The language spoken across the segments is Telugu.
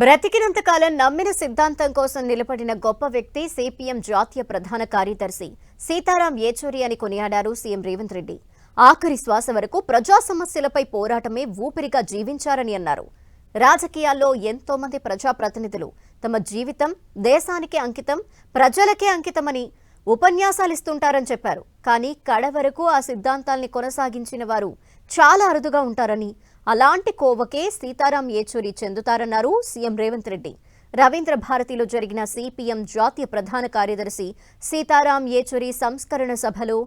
బ్రతికినంత కాలం నమ్మిన సిద్ధాంతం కోసం నిలబడిన గొప్ప వ్యక్తి సిపిఎం జాతీయ ప్రధాన కార్యదర్శి సీతారాం యేచూరి అని కొనియాడారు సీఎం రేవంత్ రెడ్డి. ఆఖరి శ్వాస వరకు ప్రజా సమస్యలపై పోరాటమే ఊపిరిగా జీవించారని అన్నారు. రాజకీయాల్లో ఎంతో మంది ప్రజాప్రతినిధులు తమ జీవితం దేశానికి అంకితం, ప్రజలకే అంకితమని ఉపన్యాసాలిస్తుంటారని చెప్పారు. కానీ కడ వరకు ఆ సిద్ధాంతాల్ని కొనసాగించిన వారు చాలా అరుదుగా ఉంటారని, అలాంటి కోవకే సీతారాం యేచూరి చెందుతారన్నారు సీఎం రేవంత్ రెడ్డి. రవీంద్ర భారతిలో జరిగిన సిపిఎం జాతీయ ప్రధాన కార్యదర్శి సీతారాం యేచూరి సంస్కరణ సభలో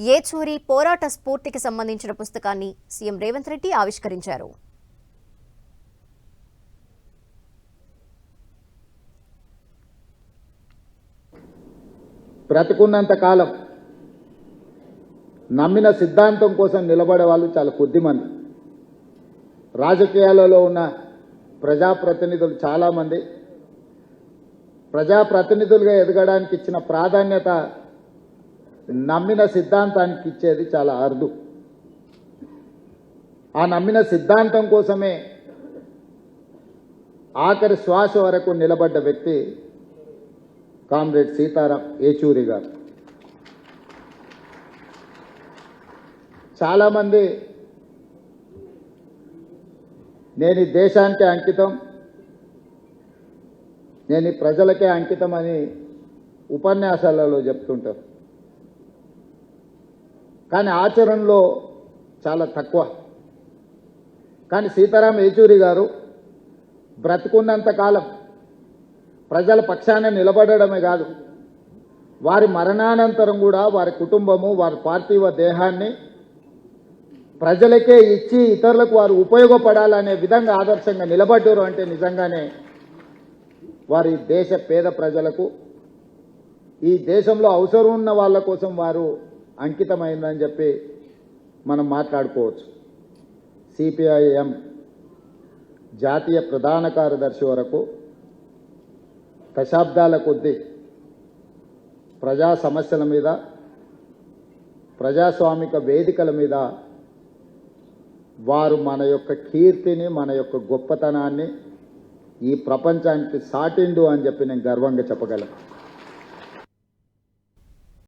యేచూరి పోరాట స్ఫూర్తికి సంబంధించిన పుస్తకాన్ని సీఎం రేవంత్ రెడ్డి ఆవిష్కరించారు. బ్రతుకున్నంత కాలం నమ్మిన సిద్ధాంతం కోసం నిలబడే వాళ్ళు చాలా కొద్దిమంది. రాజకీయాలలో ఉన్న ప్రజాప్రతినిధులు చాలామంది ప్రజాప్రతినిధులుగా ఎదగడానికి ఇచ్చిన ప్రాధాన్యత నమ్మిన సిద్ధాంతానికి ఇచ్చేది చాలా అరుదు. ఆ నమ్మిన సిద్ధాంతం కోసమే ఆఖరి శ్వాస వరకు నిలబడ్డ వ్యక్తి కామ్రేడ్ సీతారాం యేచూరి గారు. చాలామంది నేను ఈ దేశానికే అంకితం, నేను ఈ ప్రజలకే అంకితం అని ఉపన్యాసాలలో చెప్తుంటారు. కానీ ఆచరణలో చాలా తక్కువ. కానీ సీతారాం యేచూరి గారు బ్రతుకున్నంత కాలం ప్రజల పక్షాన నిలబడమే కాదు, వారి మరణానంతరం కూడా వారి కుటుంబము వారి పార్థివ దేహాన్ని ప్రజలకే ఇచ్చి ఇతరులకు వారు ఉపయోగపడాలనే విధంగా ఆదర్శంగా నిలబడ్డారు. అంటే నిజంగానే వారి దేశ పేద ప్రజలకు, ఈ దేశంలో అవసరం ఉన్న వాళ్ళ కోసం వారు అంకితమైందని చెప్పి మనం మాట్లాడుకోవచ్చు. సిపిఐఎం జాతీయ ప్రధాన కార్యదర్శి వరకు దశాబ్దాల కొద్దీ ప్రజా సమస్యల మీద, ప్రజాస్వామిక వేదికల మీద వారు మన యొక్క కీర్తిని, మన యొక్క గొప్పతనాన్ని ఈ ప్రపంచానికి సాటిండు అని చెప్పి నేను గర్వంగా చెప్పగలను.